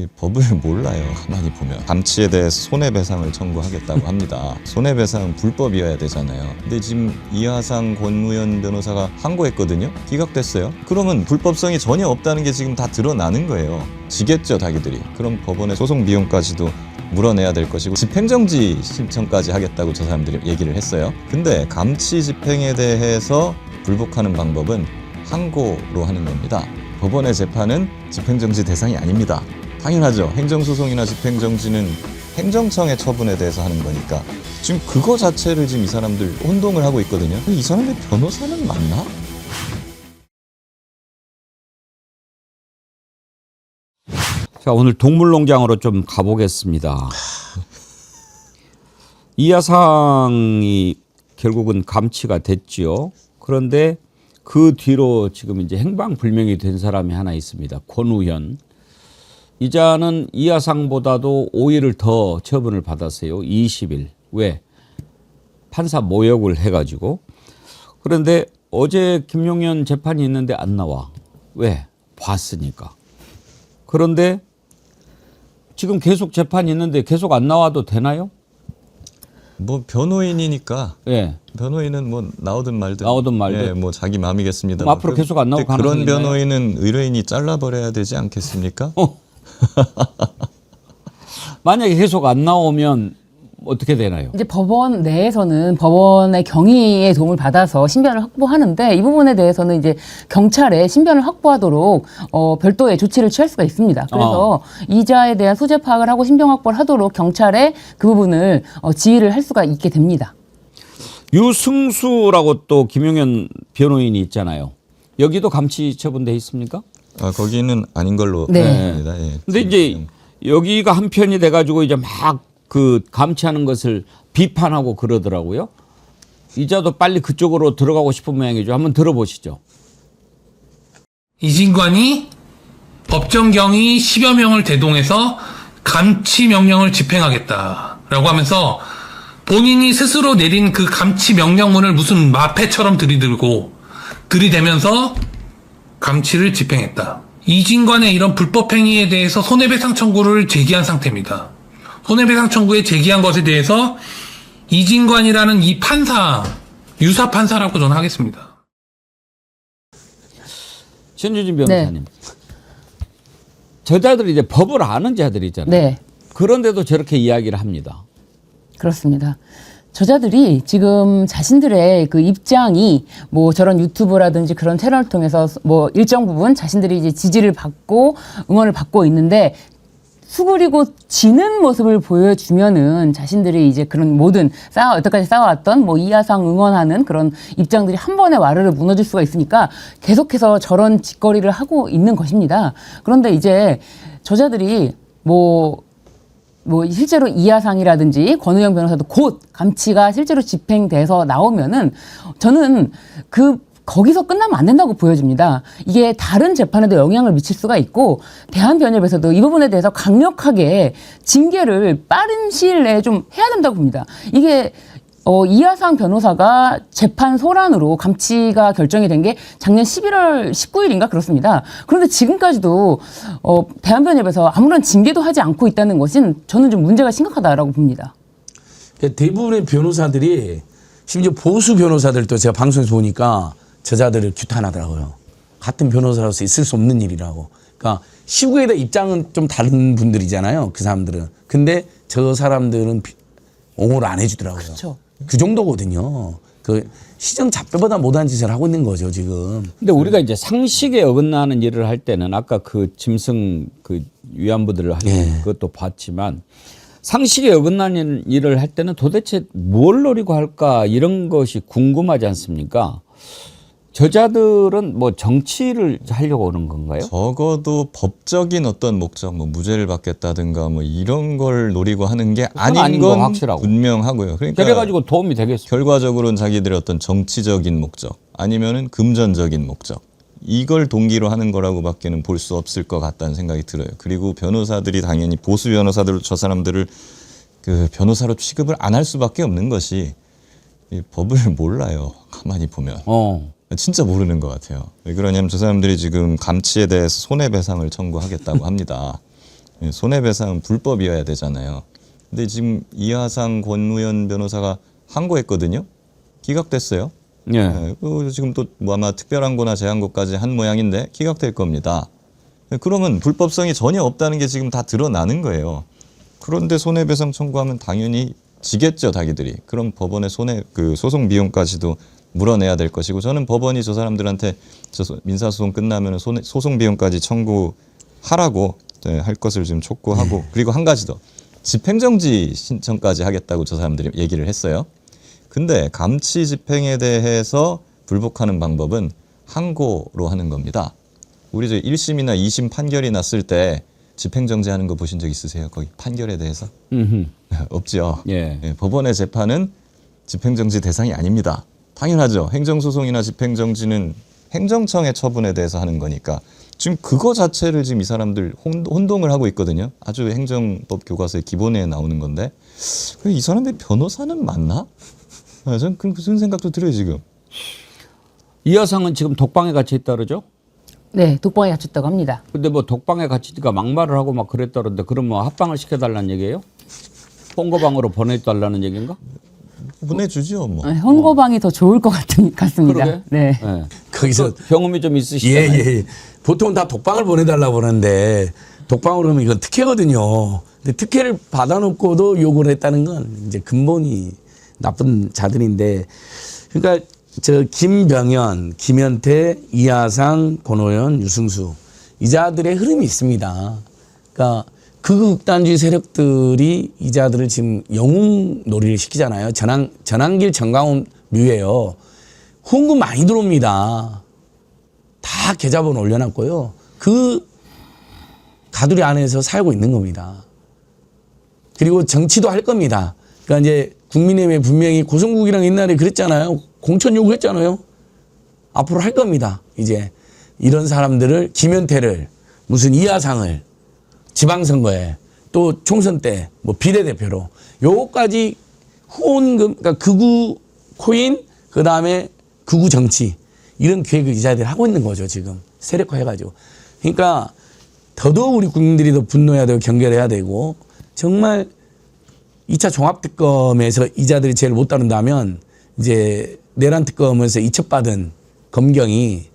이 법을 몰라요. 가만히 보면 감치에 대해서 손해배상을 청구하겠다고 합니다. 손해배상은 불법이어야 되잖아요. 근데 지금 이하상 권무현 변호사가 항고했거든요. 기각됐어요. 그러면 불법성이 전혀 없다는 게 지금 다 드러나는 거예요. 지겠죠, 자기들이. 그럼 법원의 소송 비용까지도 물어내야 될 것이고 집행정지 신청까지 하겠다고 저 사람들이 얘기를 했어요. 근데 감치 집행에 대해서 불복하는 방법은 항고로 하는 겁니다. 법원의 재판은 집행정지 대상이 아닙니다. 당연하죠. 행정소송이나 집행정지는 행정청의 처분에 대해서 하는 거니까. 지금 그거 자체를 지금 이 사람들 혼동을 하고 있거든요. 이 사람들 변호사는 맞나? 자, 오늘 동물농장으로 좀 가보겠습니다. 이하상이 결국은 감치가 됐지요. 그런데 그 뒤로 지금 이제 행방불명이 된 사람이 하나 있습니다. 권우현. 이자는 이하상보다도 5일을 더 처분을 받았어요. 20일. 왜? 판사 모욕을 해가지고. 그런데 어제 김용현 재판이 있는데 안 나와. 왜? 봤으니까. 그런데 지금 계속 재판이 있는데 계속 안 나와도 되나요? 뭐 변호인이니까. 예. 변호인은 뭐 나오든 말든. 예, 뭐 자기 마음이겠습니다. 그럼 앞으로 계속 안 나올 가능성이 그런 변호인은 의뢰인이 잘라버려야 되지 않겠습니까? 만약에 계속 안 나오면 어떻게 되나요? 이제 법원 내에서는 법원의 경위의 도움을 받아서 신변을 확보하는데 이 부분에 대해서는 이제 경찰에 신변을 확보하도록 별도의 조치를 취할 수가 있습니다. 그래서 이자에 대한 소재 파악을 하고 신변 확보를 하도록 경찰에 그 부분을 지휘를 할 수가 있게 됩니다. 유승수라고 또 김용현 변호인이 있잖아요. 여기도 감치 처분돼 있습니까? 아, 거기는 아닌 걸로 네. 합니다. 예. 근데 이제 여기가 한편이 돼가지고 이제 막 그 감치하는 것을 비판하고 그러더라고요. 이자도 빨리 그쪽으로 들어가고 싶은 모양이죠. 한번 들어보시죠. 이진관이 법정 경위 10여 명을 대동해서 감치 명령을 집행하겠다라고 하면서 본인이 스스로 내린 그 감치 명령문을 무슨 마패처럼 들이대면서 감치를 집행했다. 이진관의 이런 불법 행위에 대해서 손해배상 청구를 제기한 상태입니다. 손해배상 청구에 제기한 것에 대해서 이진관이라는 이 판사, 유사 판사라고 저는 하겠습니다. 신주진 변호사님. 네. 저자들이 이제 법을 아는 자들이 있잖아요. 네. 그런데도 저렇게 이야기를 합니다. 그렇습니다. 저자들이 지금 자신들의 그 입장이 뭐 저런 유튜브라든지 그런 채널을 통해서 뭐 일정 부분 자신들이 이제 지지를 받고 응원을 받고 있는데 수그리고 지는 모습을 보여주면은 자신들이 이제 그런 모든 여태까지 쌓아왔던 뭐 이하상 응원하는 그런 입장들이 한 번에 와르르 무너질 수가 있으니까 계속해서 저런 짓거리를 하고 있는 것입니다. 그런데 이제 저자들이 뭐 실제로 이하상이라든지 권우영 변호사도 곧 감치가 실제로 집행돼서 나오면은 저는 거기서 끝나면 안 된다고 보여집니다. 이게 다른 재판에도 영향을 미칠 수가 있고 대한변협에서도 이 부분에 대해서 강력하게 징계를 빠른 시일 내에 좀 해야 된다고 봅니다. 이게 이하상 변호사가 재판 소란으로 감치가 결정이 된 게 작년 11월 19일인가 그렇습니다. 그런데 지금까지도 대한변협에서 아무런 징계도 하지 않고 있다는 것은 저는 좀 문제가 심각하다라고 봅니다. 대부분의 변호사들이 심지어 보수 변호사들도 제가 방송에서 보니까 저자들을 규탄하더라고요. 같은 변호사로서 있을 수 없는 일이라고. 그러니까 시국에 대한 입장은 좀 다른 분들이잖아요. 그 사람들은. 근데 저 사람들은 옹호를 안 해주더라고요. 그렇죠. 그 정도거든요. 그 시정 잡배보다 못한 짓을 하고 있는 거죠, 지금. 근데 우리가 이제 상식에 어긋나는 일을 할 때는 아까 그 짐승 그 위안부들을 하는 그것도 봤지만 상식에 어긋나는 일을 할 때는 도대체 뭘 노리고 할까 이런 것이 궁금하지 않습니까? 저자들은 뭐 정치를 하려고 하는 건가요? 적어도 법적인 어떤 목적, 뭐 무죄를 받겠다든가 뭐 이런 걸 노리고 하는 게 아닌 건 확실하고. 분명하고요. 그러니까 그래가지고 도움이 되겠습니다. 결과적으로는 자기들의 어떤 정치적인 목적 아니면은 금전적인 목적 이걸 동기로 하는 거라고밖에는 볼 수 없을 것 같다는 생각이 들어요. 그리고 변호사들이 당연히 보수 변호사들 저 사람들을 그 변호사로 취급을 안 할 수밖에 없는 것이 이 법을 몰라요. 가만히 보면. 진짜 모르는 것 같아요. 왜 그러냐면 저 사람들이 지금 감치에 대해서 손해배상을 청구하겠다고 합니다. 손해배상은 불법이어야 되잖아요. 근데 지금 이하상 권우현 변호사가 항고했거든요. 기각됐어요. 예. 지금 또 뭐 아마 특별항고나 재항고까지 한 모양인데 기각될 겁니다. 그러면 불법성이 전혀 없다는 게 지금 다 드러나는 거예요. 그런데 손해배상 청구하면 당연히 지겠죠, 자기들이. 그럼 법원의 소송 비용까지도 물어내야 될 것이고, 저는 법원이 저 사람들한테 민사소송 끝나면 소송 비용까지 청구하라고 할 것을 지금 촉구하고, 그리고 한 가지 더, 집행정지 신청까지 하겠다고 저 사람들이 얘기를 했어요. 근데 감치 집행에 대해서 불복하는 방법은 항고로 하는 겁니다. 우리 저 1심이나 2심 판결이 났을 때 집행정지하는 거 보신 적 있으세요? 거기 판결에 대해서? 없죠. 예. 법원의 재판은 집행정지 대상이 아닙니다. 당연하죠. 행정소송이나 집행정지는 행정청의 처분에 대해서 하는 거니까. 지금 그거 자체를 지금 이 사람들 혼동을 하고 있거든요. 아주 행정법 교과서의 기본에 나오는 건데, 이 사람들 변호사는 맞나? 저는 그런 생각도 들어요, 지금. 이하상은 지금 독방에 갇혀 있다 그러죠? 네, 독방에 갇혔다고 합니다. 근데 뭐 독방에 갇히니까 막말을 하고 막 그랬다 그러는데, 그럼 뭐 합방을 시켜달라는 얘기예요? 본거방으로 보내달라는 얘기인가? 보내주죠, 뭐. 헌거방이 더 좋을 것 같습니다. 그러게. 네. 예. 거기서 경험이 좀 있으시잖아요. 예. 보통 다 독방을 보내달라고 그러는데 독방으로 하면 이건 특혜거든요. 근데 특혜를 받아놓고도 요구를 했다는 건 이제 근본이 나쁜 자들인데, 그러니까 저 김병현, 김현태, 이하상, 권오현, 유승수 이 자들의 흐름이 있습니다. 그러니까 극단주의 세력들이 이 자들을 지금 영웅놀이를 시키잖아요. 전환길, 정강훈 류예요. 후원금 많이 들어옵니다. 다 계좌번호 올려놨고요. 그 가두리 안에서 살고 있는 겁니다. 그리고 정치도 할 겁니다. 그러니까 이제 국민의힘에 분명히 고성국이랑 옛날에 그랬잖아요. 공천 요구했잖아요. 앞으로 할 겁니다. 이제 이런 사람들을, 김현태를, 무슨 이하상을 지방선거에 또 총선 때 뭐 비례대표로 요거까지 후원금, 그러니까 극우 코인, 그 다음에 극우 정치, 이런 계획을 이 자들이 하고 있는 거죠, 지금. 세력화해가지고. 그러니까 더더욱 우리 국민들이 더 분노해야 되고 경계해야 되고, 정말 2차 종합특검에서 이 자들이 제일 못 다룬다면 이제 내란 특검에서 이첩받은 검경이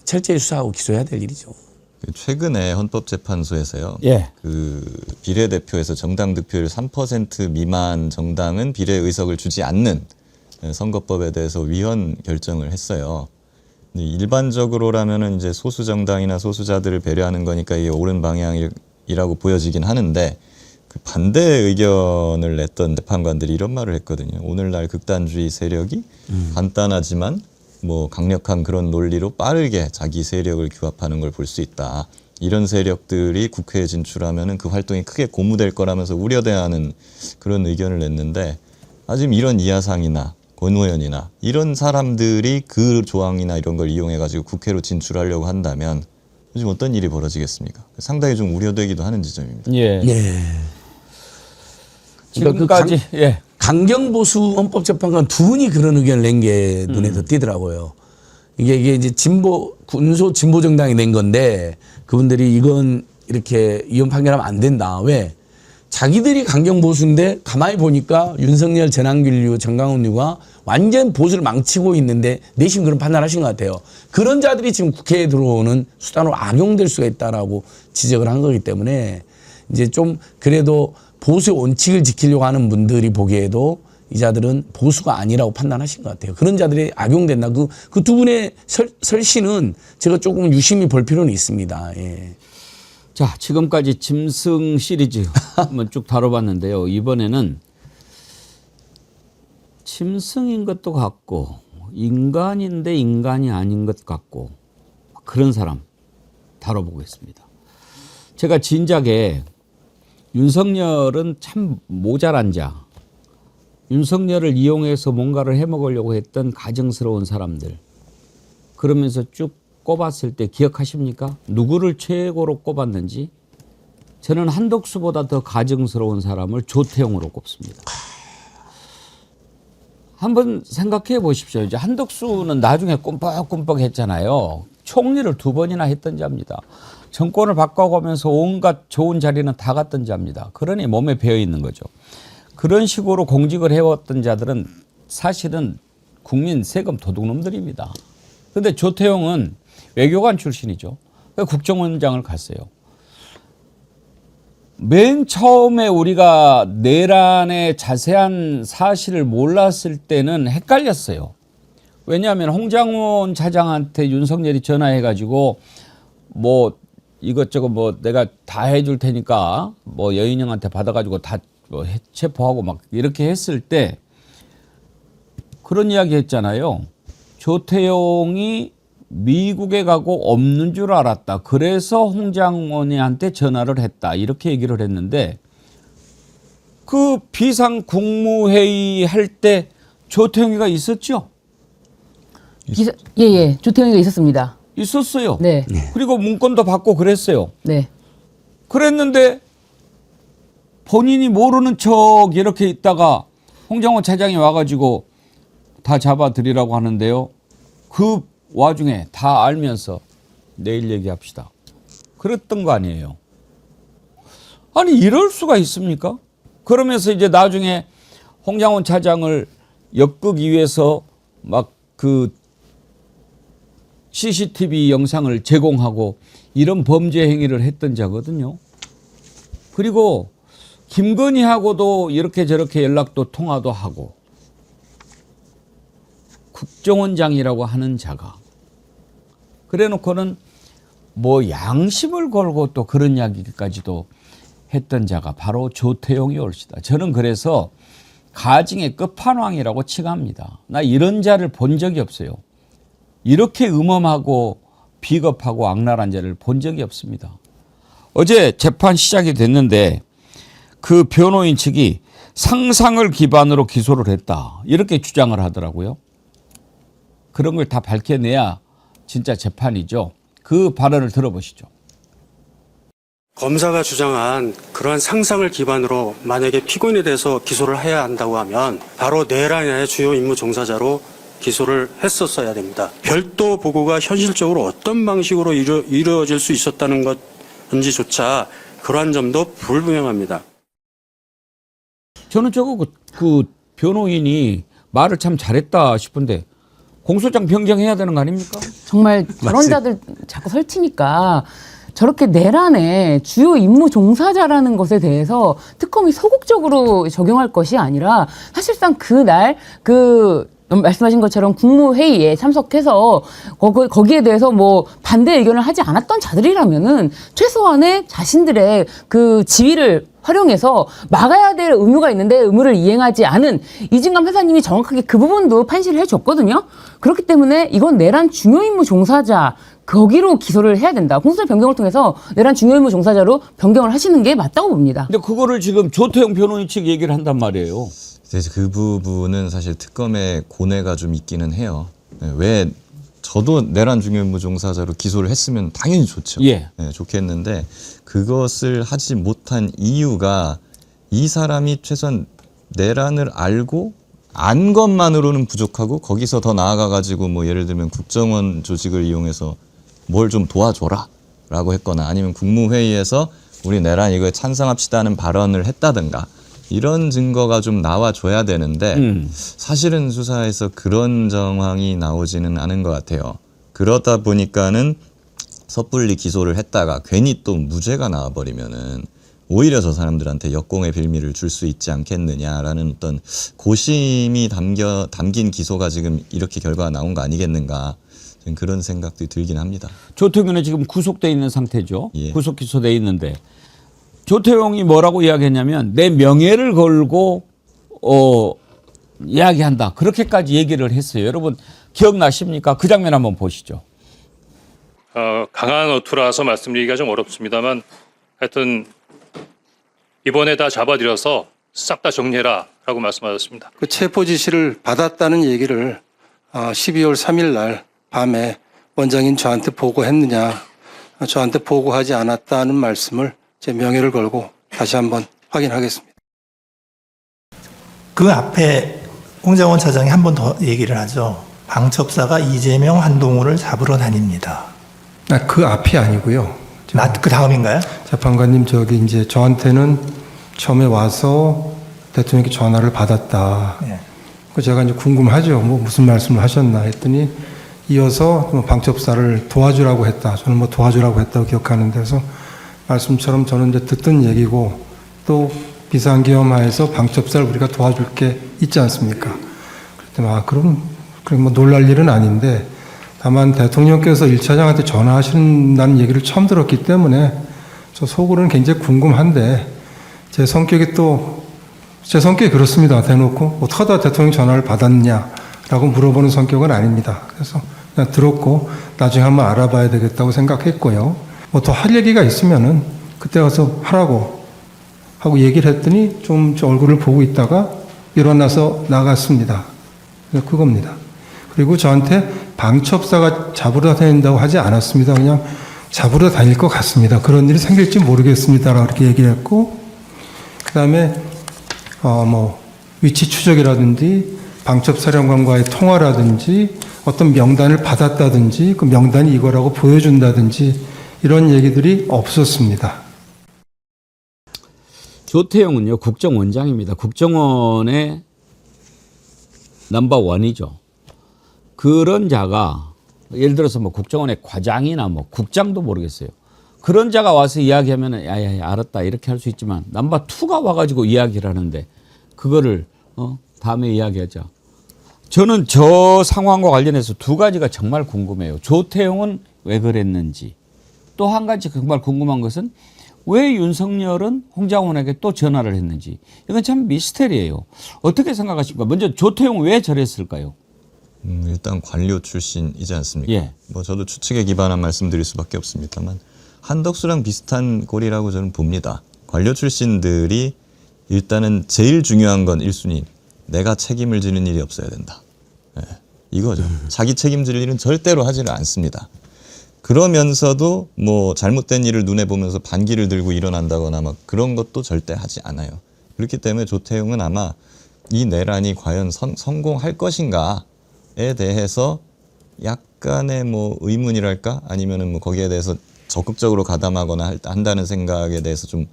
철저히 수사하고 기소해야 될 일이죠. 최근에 헌법재판소에서요. 예. 그 비례대표에서 정당 득표율 3% 미만 정당은 비례 의석을 주지 않는 선거법에 대해서 위헌 결정을 했어요. 일반적으로라면은 이제 소수 정당이나 소수자들을 배려하는 거니까 이게 옳은 방향이라고 보여지긴 하는데, 그 반대 의견을 냈던 재판관들이 이런 말을 했거든요. 오늘날 극단주의 세력이 간단하지만 뭐 강력한 그런 논리로 빠르게 자기 세력을 규합하는 걸 볼 수 있다. 이런 세력들이 국회에 진출하면은 그 활동이 크게 고무될 거라면서 우려대하는 그런 의견을 냈는데, 지금 이런 이하상이나 권오현이나 이런 사람들이 그 조항이나 이런 걸 이용해가지고 국회로 진출하려고 한다면 요즘 어떤 일이 벌어지겠습니까? 상당히 좀 우려되기도 하는 지점입니다. 예. 예. 지금까지 예. 강경보수 헌법재판관 두 분이 그런 의견을 낸 게 눈에 더 띄더라고요. 이게 이제 군소 진보 정당이 낸 건데, 그분들이 이건 이렇게 이혼 판결하면 안 된다. 왜? 자기들이 강경보수인데 가만히 보니까 윤석열, 전환길류, 정강훈류가 완전 보수를 망치고 있는데 내심 그런 판단하신 것 같아요. 그런 자들이 지금 국회에 들어오는 수단으로 악용될 수가 있다라고 지적을 한 거기 때문에 이제 좀 그래도 보수의 원칙을 지키려고 하는 분들이 보기에도 이 자들은 보수가 아니라고 판단하신 것 같아요. 그런 자들이 악용된다. 그 두 분의 설신은 제가 조금 유심히 볼 필요는 있습니다. 예. 자, 지금까지 짐승 시리즈 한번 쭉 다뤄봤는데요. 이번에는 짐승인 것도 같고 인간인데 인간이 아닌 것 같고 그런 사람 다뤄보겠습니다. 제가 진작에 윤석열은 참 모자란 자, 윤석열을 이용해서 뭔가를 해먹으려고 했던 가증스러운 사람들, 그러면서 쭉 꼽았을 때 기억하십니까? 누구를 최고로 꼽았는지? 저는 한덕수보다 더 가증스러운 사람을 조태용으로 꼽습니다. 한번 생각해 보십시오. 이제 한덕수는 나중에 꿈뻑꿈뻑 했잖아요. 총리를 2번이나 했던 자입니다. 정권을 바꿔가면서 온갖 좋은 자리는 다 갔던 자입니다. 그러니 몸에 배어 있는 거죠. 그런 식으로 공직을 해왔던 자들은 사실은 국민 세금 도둑놈들입니다. 그런데 조태용은 외교관 출신이죠. 국정원장을 갔어요. 맨 처음에 우리가 내란의 자세한 사실을 몰랐을 때는 헷갈렸어요. 왜냐하면 홍장원 차장한테 윤석열이 전화해가지고 뭐 이것저것 뭐 내가 다 해줄 테니까 뭐 여인영한테 받아가지고 다 뭐 체포하고 막 이렇게 했을 때 그런 이야기 했잖아요. 조태용이 미국에 가고 없는 줄 알았다. 그래서 홍장원이한테 전화를 했다. 이렇게 얘기를 했는데 그 비상국무회의 할 때 조태용이가 있었죠? 예. 조태용이가 있었습니다. 있었어요. 네. 그리고 문건도 받고 그랬어요. 네. 그랬는데 본인이 모르는 척 이렇게 있다가 홍장원 차장이 와가지고 다 잡아드리라고 하는데요. 그 와중에 다 알면서 내일 얘기합시다. 그랬던 거 아니에요. 아니 이럴 수가 있습니까? 그러면서 이제 나중에 홍장원 차장을 엮기 위해서 막 그 CCTV 영상을 제공하고 이런 범죄 행위를 했던 자거든요. 그리고 김건희하고도 이렇게 저렇게 연락도 통화도 하고 국정원장이라고 하는 자가 그래 놓고는 뭐 양심을 걸고 또 그런 이야기까지도 했던 자가 바로 조태용이 올시다. 저는 그래서 가증의 끝판왕이라고 칭합니다. 나 이런 자를 본 적이 없어요. 이렇게 음험하고 비겁하고 악랄한 자를 본 적이 없습니다. 어제 재판 시작이 됐는데 그 변호인 측이 상상을 기반으로 기소를 했다. 이렇게 주장을 하더라고요. 그런 걸 다 밝혀내야 진짜 재판이죠. 그 발언을 들어보시죠. 검사가 주장한 그러한 상상을 기반으로 만약에 피고인에 대해서 기소를 해야 한다고 하면 바로 내란의 주요 임무 종사자로 기소를 했었어야 됩니다. 별도 보고가 현실적으로 어떤 방식으로 이루어질 수 있었다는 것인지조차 그러한 점도 불분명합니다. 저는 저거 그 변호인이 말을 참 잘했다 싶은데 공소장 변경해야 되는 거 아닙니까? 정말 저런 자들 자꾸 설치니까 저렇게 내란의 주요 임무 종사자라는 것에 대해서 특검이 소극적으로 적용할 것이 아니라 사실상 그날 말씀하신 것처럼 국무회의에 참석해서 거기에 대해서 뭐 반대 의견을 하지 않았던 자들이라면은 최소한의 자신들의 그 지위를 활용해서 막아야 될 의무가 있는데 의무를 이행하지 않은 이진감 회사님이 정확하게 그 부분도 판시를 해줬거든요. 그렇기 때문에 이건 내란 중요임무 종사자 거기로 기소를 해야 된다. 공소장 변경을 통해서 내란 중요임무 종사자로 변경을 하시는 게 맞다고 봅니다. 근데 그거를 지금 조태용 변호인 측 얘기를 한단 말이에요. 그래서 그 부분은 사실 특검의 고뇌가 좀 있기는 해요. 왜 저도 내란 중요임무 종사자로 기소를 했으면 당연히 좋죠. 예. 네, 좋겠는데 그것을 하지 못한 이유가 이 사람이 최소한 내란을 알고 안 것만으로는 부족하고 거기서 더 나아가가지고 뭐 예를 들면 국정원 조직을 이용해서 뭘 좀 도와줘라 라고 했거나 아니면 국무회의에서 우리 내란 이거에 찬성합시다는 발언을 했다든가 이런 증거가 좀 나와줘야 되는데 사실은 수사에서 그런 정황이 나오지는 않은 것 같아요. 그러다 보니까는 섣불리 기소를 했다가 괜히 또 무죄가 나와버리면은 오히려 저 사람들한테 역공의 빌미를 줄 수 있지 않겠느냐라는 어떤 고심이 담긴 기소가 지금 이렇게 결과가 나온 거 아니겠는가 그런 생각도 들긴 합니다. 조태용은 지금 구속돼 있는 상태죠. 예. 구속 기소돼 있는데 조태용이 뭐라고 이야기했냐면 내 명예를 걸고 이야기한다. 그렇게까지 얘기를 했어요. 여러분 기억나십니까? 그 장면 한번 보시죠. 강한 어투라서 말씀드리기가 좀 어렵습니다만 하여튼 이번에 다 잡아들여서 싹 다 정리해라 라고 말씀하셨습니다. 그 체포 지시를 받았다는 얘기를 12월 3일 날 밤에 원장인 저한테 보고했느냐, 저한테 보고하지 않았다는 말씀을 제 명예를 걸고 다시 한번 확인하겠습니다. 그 앞에 홍장원 차장이 한 번 더 얘기를 하죠. 방첩사가 이재명, 한동훈을 잡으러 다닙니다. 그 앞이 아니고요. 그 다음인가요? 재판관님 저기 이제 저한테는 처음에 와서 대통령께 전화를 받았다. 예. 그 제가 이제 궁금하죠. 뭐 무슨 말씀을 하셨나 했더니 이어서 뭐 방첩사를 도와주라고 했다. 저는 뭐 도와주라고 했다고 기억하는데 그래서 말씀처럼 저는 이제 듣던 얘기고 또 비상계엄하에서 방첩사를 우리가 도와줄 게 있지 않습니까? 그랬더니 그럼 뭐 놀랄 일은 아닌데 다만 대통령께서 1차장한테 전화하신다는 얘기를 처음 들었기 때문에 저 속으로는 굉장히 궁금한데 제 성격이 그렇습니다. 대놓고 어떻게 하다 대통령 전화를 받았냐라고 물어보는 성격은 아닙니다. 그래서 그냥 들었고 나중에 한번 알아봐야 되겠다고 생각했고요. 뭐 더 할 얘기가 있으면은 그때 가서 하라고 하고 얘기를 했더니 좀 저 얼굴을 보고 있다가 일어나서 나갔습니다. 그겁니다. 그리고 저한테 방첩사가 잡으러 다닌다고 하지 않았습니다. 그냥 잡으러 다닐 것 같습니다. 그런 일이 생길지 모르겠습니다라고 이렇게 얘기를 했고, 그 다음에 뭐 위치 추적이라든지 방첩사령관과의 통화라든지 어떤 명단을 받았다든지 그 명단이 이거라고 보여준다든지 이런 얘기들이 없었습니다. 조태용은요, 국정원장입니다. 국정원의 넘버원이죠. 그런 자가 예를 들어서 뭐 국정원의 과장이나 뭐 국장도 모르겠어요. 그런 자가 와서 이야기하면은 야야야 알았다 이렇게 할 수 있지만 넘버 2가 와가지고 이야기를 하는데 그거를 다음에 이야기하자. 저는 저 상황과 관련해서 두 가지가 정말 궁금해요. 조태용은 왜 그랬는지, 또 한 가지 정말 궁금한 것은 왜 윤석열은 홍장원에게 또 전화를 했는지. 이건 참 미스테리예요. 어떻게 생각하십니까? 먼저 조태용은 왜 저랬을까요? 일단 관료 출신이지 않습니까? 예. 뭐 저도 추측에 기반한 말씀드릴 수밖에 없습니다만 한덕수랑 비슷한 꼴이라고 저는 봅니다. 관료 출신들이 일단은 제일 중요한 건 1순위. 내가 책임을 지는 일이 없어야 된다. 예, 이거죠. 자기 책임질 일은 절대로 하지는 않습니다. 그러면서도 뭐 잘못된 일을 눈에 보면서 반기를 들고 일어난다거나 막 그런 것도 절대 하지 않아요. 그렇기 때문에 조태용은 아마 이 내란이 과연 성공할 것인가에 대해서 약간의 뭐 의문이랄까 아니면은 뭐 거기에 대해서 적극적으로 가담하거나 한다는 생각에 대해서 좀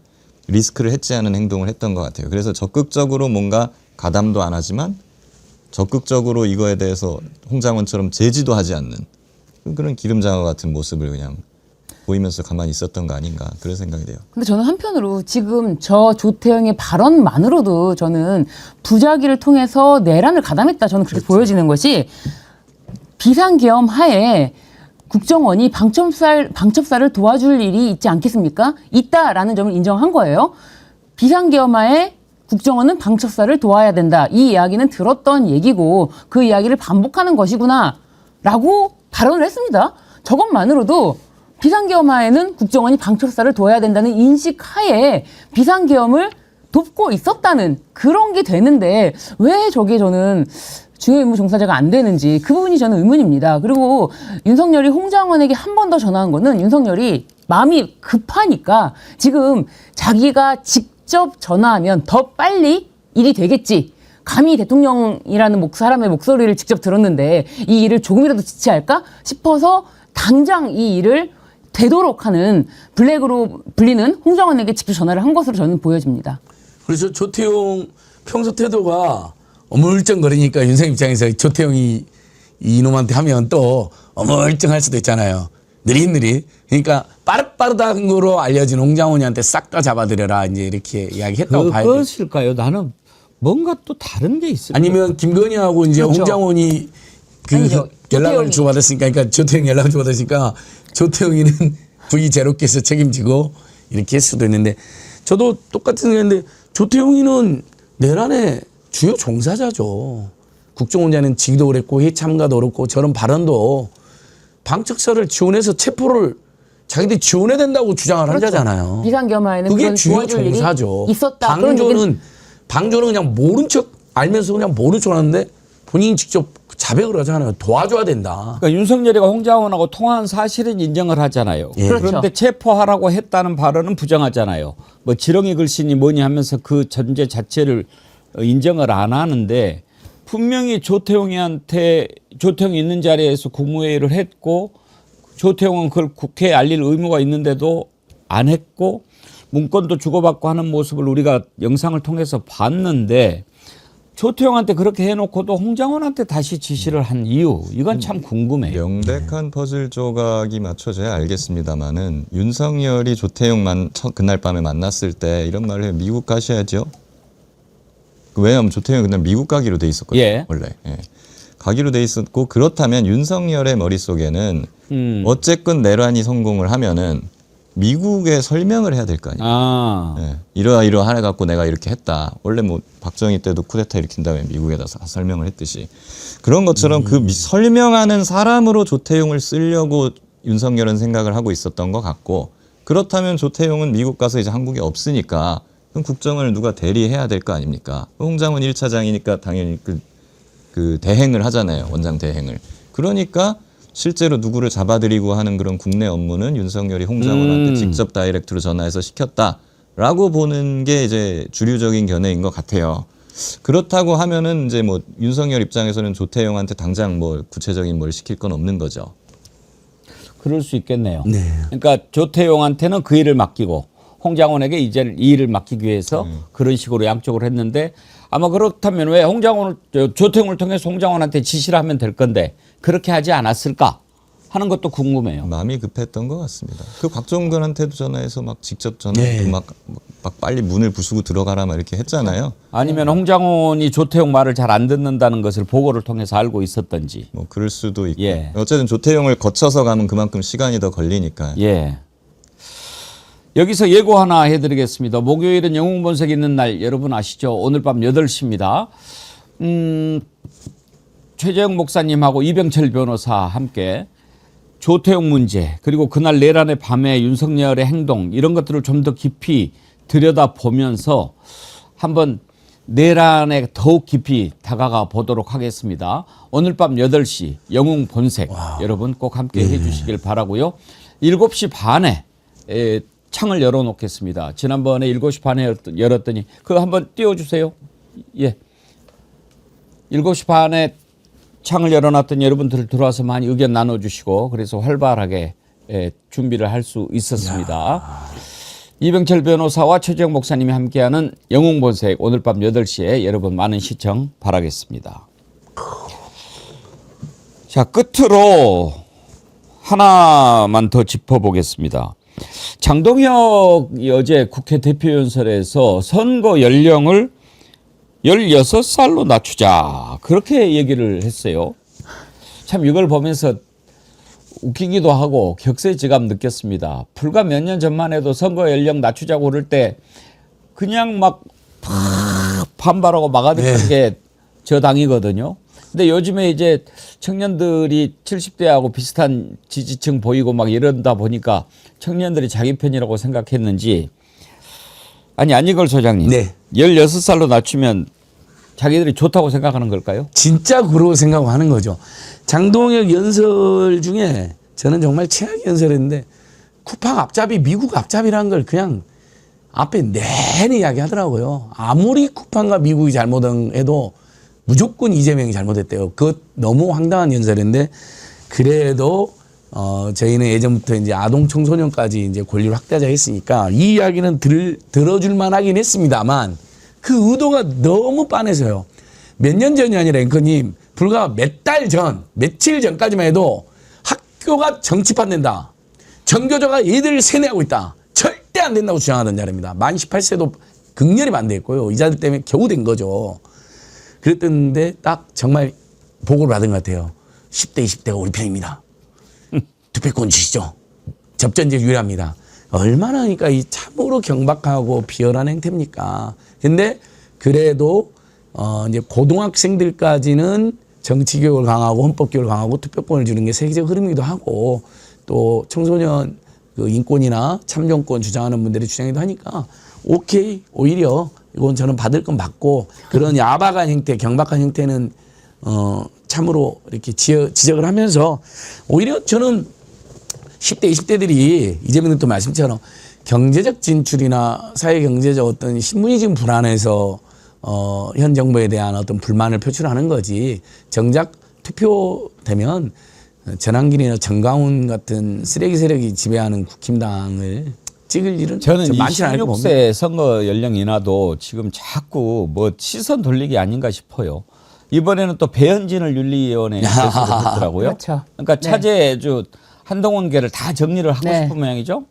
리스크를 해지하는 행동을 했던 것 같아요. 그래서 적극적으로 뭔가 가담도 안 하지만 적극적으로 이거에 대해서 홍장원처럼 제지도 하지 않는 그런 기름장어 같은 모습을 그냥 보이면서 가만히 있었던 거 아닌가 그런 생각이 돼요. 근데 저는 한편으로 지금 저 조태영의 발언만으로도 저는 부작위를 통해서 내란을 가담했다. 저는 그렇게 보여지는 것이 비상계엄 하에 국정원이 방첩사를 도와줄 일이 있지 않겠습니까? 있다라는 점을 인정한 거예요. 비상계엄 하에 국정원은 방첩사를 도와야 된다. 이 이야기는 들었던 얘기고 그 이야기를 반복하는 것이구나 라고 발언을 했습니다. 저것만으로도 비상계엄하에는 국정원이 방첩사를 도와야 된다는 인식 하에 비상계엄을 돕고 있었다는 그런 게 되는데 왜 저게 저는 주요 임무 종사자가 안 되는지 그 부분이 저는 의문입니다. 그리고 윤석열이 홍장원에게 한 번 더 전화한 거는 윤석열이 마음이 급하니까 지금 자기가 직접 전화하면 더 빨리 일이 되겠지. 감히 대통령이라는 사람의 목소리를 직접 들었는데 이 일을 조금이라도 지체할까 싶어서 당장 이 일을 되도록 하는 블랙으로 불리는 홍장원에게 직접 전화를 한 것으로 저는 보여집니다. 그래서 조태용 평소 태도가 어물쩡거리니까 윤석열 입장에서 조태용이 이놈한테 하면 또 어물쩡할 수도 있잖아요. 느릿느릿. 그러니까 빠르다는 거로 알려진 홍장원이한테 싹 다 잡아들여라 이제 이렇게 이야기했다고 봐야 돼요. 그것일까요? 나는 뭔가 또 다른 게 있어요. 아니면 김건희하고 이제 그렇죠. 홍장원이 아니죠. 연락을 조태용이. 주고받았으니까, 그러니까 조태용 연락을 주고받았으니까 조태용이는 V0께서 책임지고 이렇게 했을 수도 있는데 저도 똑같은 생각인데 조태용이는 내란의 주요 종사자죠. 국정원장은 직도 그랬고 회의 참가도 그렇고 저런 발언도 방첩사를 지원해서 체포를 자기들이 지원해야 된다고 주장을 한 자잖아요. 비상계엄하에는 그게 그런 주요 도와줄 일이 종사죠. 있었다. 그런 얘기는 방조는 그냥 모른 척 알면서 그냥 모른 척 하는데 본인이 직접 자백을 하잖아요. 도와줘야 된다. 그러니까 윤석열이가 홍장원하고 통화한 사실은 인정을 하잖아요. 예. 그렇죠. 그런데 체포하라고 했다는 발언은 부정하잖아요. 뭐 지렁이 글씨니 뭐니 하면서 그 전제 자체를 인정을 안 하는데 분명히 조태용이 있는 자리에서 국무회의를 했고 조태용은 그걸 국회에 알릴 의무가 있는데도 안 했고 문건도 주고받고 하는 모습을 우리가 영상을 통해서 봤는데 조태용한테 그렇게 해놓고도 홍장원한테 다시 지시를 한 이유 이건 참 궁금해요. 명백한 퍼즐 조각이 맞춰져야 알겠습니다만은 윤석열이 조태용 그날 밤에 만났을 때 이런 말을 해요. 미국 가셔야죠. 왜냐하면 조태용이 그날 미국 가기로 돼 있었거든요. 예. 원래. 예. 가기로 돼 있었고 그렇다면 윤석열의 머릿속에는 어쨌건 내란이 성공을 하면은 미국에 설명을 해야 될 거 아니에요. 아, 예. 이러이러 해갖고 내가 이렇게 했다. 원래 뭐 박정희 때도 쿠데타 일으킨 다음에 미국에다 설명을 했듯이 그런 것처럼 그 설명하는 사람으로 조태용을 쓰려고 윤석열은 생각을 하고 있었던 것 같고 그렇다면 조태용은 미국 가서 이제 한국에 없으니까 그럼 국정을 누가 대리해야 될 거 아닙니까? 홍장원 1차장이니까 당연히 그 대행을 하잖아요. 원장 대행을. 그러니까 실제로 누구를 잡아들이고 하는 그런 국내 업무는 윤석열이 홍장원한테 직접 다이렉트로 전화해서 시켰다라고 보는 게 이제 주류적인 견해인 것 같아요. 그렇다고 하면은 이제 뭐 윤석열 입장에서는 조태용한테 당장 뭐 구체적인 뭘 시킬 건 없는 거죠. 그럴 수 있겠네요. 네. 그러니까 조태용한테는 그 일을 맡기고 홍장원에게 이제 이 일을 맡기기 위해서 그런 식으로 양쪽으로 했는데 아마 그렇다면 왜 조태용을 통해서 홍장원한테 지시를 하면 될 건데 그렇게 하지 않았을까 하는 것도 궁금해요. 마음이 급했던 것 같습니다. 그 곽종근한테도 전화해서 막 직접 네. 막 빨리 문을 부수고 들어가라 막 이렇게 했잖아요. 아니면 홍장원이 조태용 말을 잘 안 듣는다는 것을 보고를 통해서 알고 있었던지. 뭐 그럴 수도 있고. 예. 어쨌든 조태용을 거쳐서 가면 그만큼 시간이 더 걸리니까. 예. 여기서 예고 하나 해드리겠습니다. 목요일은 영웅본색 있는 날 여러분 아시죠? 오늘 밤 8시입니다. 최재형 목사님하고 이병철 변호사 함께 조태용 문제 그리고 그날 내란의 밤에 윤석열의 행동 이런 것들을 좀 더 깊이 들여다보면서 한번 내란에 더욱 깊이 다가가 보도록 하겠습니다. 오늘 밤 8시 영웅본색 여러분 꼭 함께 해주시길 바라고요. 7시 반에 창을 열어놓겠습니다. 지난번에 7시 반에 열었더니 그거 한번 띄워주세요. 예. 7시 반에 창을 열어놨더니 여러분들 들어와서 많이 의견 나눠주시고 그래서 활발하게 준비를 할 수 있었습니다. 이병철 변호사와 최재형 목사님이 함께하는 영웅본색 오늘 밤 8시에 여러분 많은 시청 바라겠습니다. 자, 끝으로 하나만 더 짚어보겠습니다. 장동혁이 어제 국회 대표연설에서 선거 연령을 16살로 낮추자 그렇게 얘기를 했어요. 참 이걸 보면서 웃기기도 하고 격세지감 느꼈습니다. 불과 몇 년 전만 해도 선거 연령 낮추자고 그럴 때 그냥 막 반발하고 막아댔던 게 저 당이거든요. 근데 요즘에 이제 청년들이 70대하고 비슷한 지지층 보이고 막 이런다 보니까 청년들이 자기 편이라고 생각했는지 아니 안익걸 소장님 네. 16살로 낮추면 자기들이 좋다고 생각하는 걸까요? 진짜 그러고 생각하는 거죠. 장동혁 연설 중에 저는 정말 최악의 연설했는데 쿠팡 앞잡이 미국 앞잡이라는 걸 그냥 앞에 내내 이야기하더라고요. 아무리 쿠팡과 미국이 잘못해도 무조건 이재명이 잘못했대요. 그것 너무 황당한 연설인데 그래도 저희는 예전부터 이제 아동 청소년까지 이제 권리를 확대하자 했으니까 이 이야기는 들어줄 만하긴 했습니다만 그 의도가 너무 빤해서요. 몇 년 전이 아니라 앵커님 불과 몇 달 전, 며칠 전까지만 해도 학교가 정치판 된다. 전교조가 얘들을 세뇌하고 있다. 절대 안 된다고 주장하던 자입니다. 만 18세도 극렬히 반대했고요. 이 자들 때문에 겨우 된 거죠. 그랬는데 딱 정말 보고를 받은 것 같아요. 10대, 20대가 우리 편입니다. 투표권 주시죠. 접전제 유리합니다. 얼마나 그러니까 이 참으로 경박하고 비열한 행태입니까? 근데 그래도 이제 고등학생들까지는 정치교육을 강화하고 헌법교육을 강화하고 투표권을 주는 게 세계적 흐름이기도 하고 또 청소년 그 인권이나 참정권 주장하는 분들의 주장이기도 하니까 오케이 오히려 이건 저는 받을 건 받고 그런 야박한 형태, 경박한 형태는 참으로 이렇게 지적을 하면서 오히려 저는 10대, 20대들이 이재명도 말씀처럼 경제적 진출이나 사회 경제적 어떤 신분이 지금 불안해서 현 정부에 대한 어떤 불만을 표출하는 거지 정작 투표되면 전한길이나 정강훈 같은 쓰레기 세력이 지배하는 국힘당을 찍을 일은 저는 많지 않을 것 봅니다. 26세 선거 연령 인하도 지금 자꾸 뭐 시선 돌리기 아닌가 싶어요. 이번에는 또 배현진을 윤리위원회에 제소했더라고요. 그렇죠. 그러니까 네. 차제주 한동훈계를 다 정리를 하고 네. 싶은 모양이죠.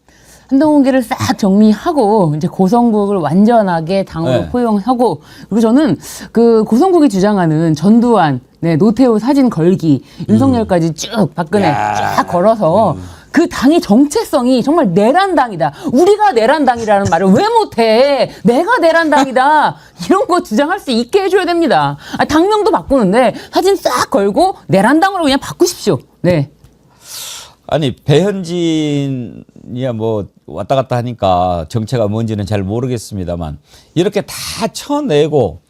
한동훈계를 싹 정리하고 이제 고성국을 완전하게 당으로 네. 포용하고 그리고 저는 그 고성국이 주장하는 전두환, 네, 노태우 사진 걸기, 윤석열까지 쭉 박근혜 쫙 걸어서 그 당의 정체성이 정말 내란당이다. 우리가 내란당이라는 말을 왜 못해? 내가 내란당이다. 이런 거 주장할 수 있게 해줘야 됩니다. 아, 당명도 바꾸는데 사진 싹 걸고 내란당으로 그냥 바꾸십시오. 네. 아니 배현진이야 뭐 왔다 갔다 하니까 정체가 뭔지는 잘 모르겠습니다만 이렇게 다 쳐내고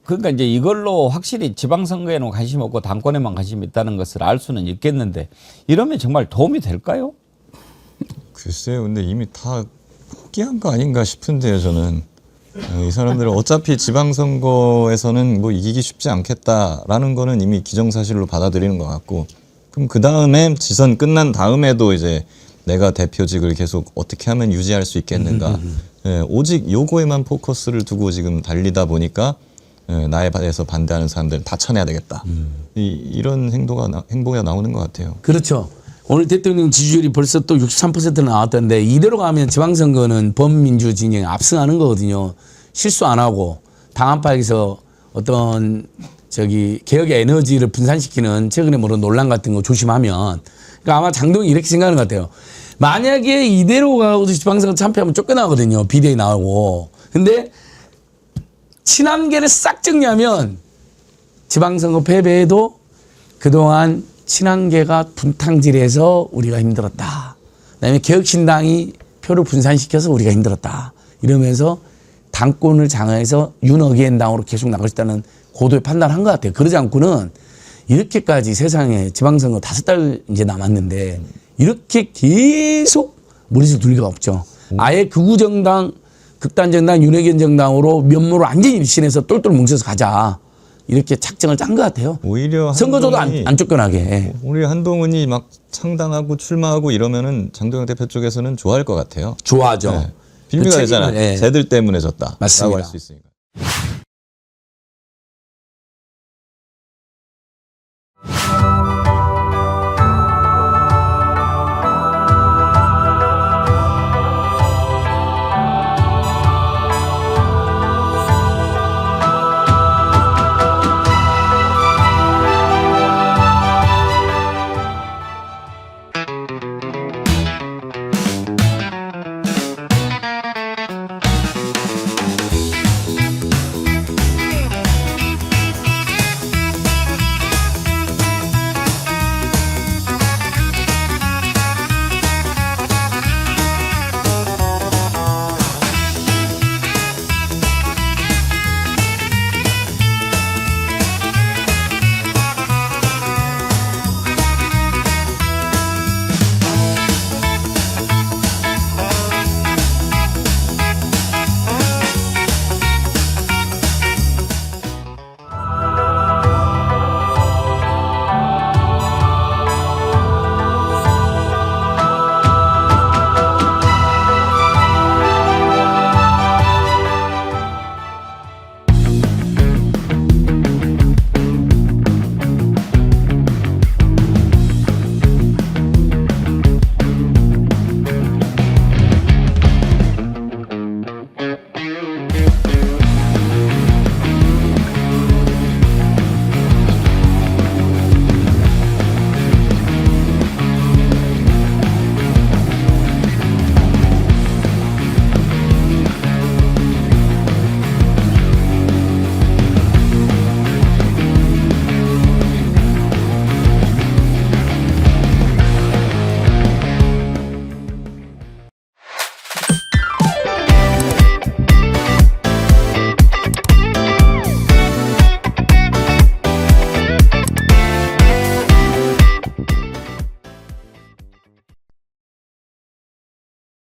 그러니까 이제 이걸로 확실히 지방선거에는 관심 없고 당권에만 관심 있다는 것을 알 수는 있겠는데 이러면 정말 도움이 될까요? 글쎄요, 근데 이미 다 포기한 거 아닌가 싶은데요, 저는. 이 사람들은 어차피 지방선거에서는 뭐 이기기 쉽지 않겠다라는 거는 이미 기정사실로 받아들이는 것 같고, 그럼 그 다음에 지선 끝난 다음에도 이제 내가 대표직을 계속 어떻게 하면 유지할 수 있겠는가. 예, 오직 요거에만 포커스를 두고 지금 달리다 보니까 나에 대해서 반대하는 사람들은 다 쳐내야 되겠다. 이런 행보가 나오는 것 같아요. 그렇죠. 오늘 대통령 지지율이 벌써 또 63% 나왔던데 이대로 가면 지방선거는 범민주 진영이 압승하는 거거든요. 실수 안 하고 당 안팎에서 어떤 개혁의 에너지를 분산시키는 최근에 뭐 논란 같은 거 조심하면 그러니까 아마 장동이 이렇게 생각하는 것 같아요. 만약에 이대로 가고 지방선거 참패하면 쫓겨나거든요. 비대위 나오고. 근데 친한계를 싹 정리하면 지방선거 패배에도 그동안 친한계가 분탕질해서 우리가 힘들었다. 그다음에 개혁신당이 표를 분산시켜서 우리가 힘들었다. 이러면서 당권을 장악해서 윤어게인 당으로 계속 나갈 수 있다는 고도의 판단을 한 것 같아요. 그러지 않고는 이렇게까지 세상에 지방선거 5달 이제 남았는데 이렇게 계속 머리에서 둘 리가 없죠. 아예 극우정당, 극단정당, 윤회견 정당으로 면모를 완전히 일신해서 똘똘 뭉쳐서 가자. 이렇게 작정을 짠 것 같아요. 오히려 선거조도 안 쫓겨나게. 우리 한동훈이 막 창당하고 출마하고 이러면은 장동영 대표 쪽에서는 좋아할 것 같아요. 좋아하죠. 네. 빌미가 그 되잖아. 책임을, 예. 쟤들 때문에 졌다. 맞습니다. 라고 할 수 있으니까.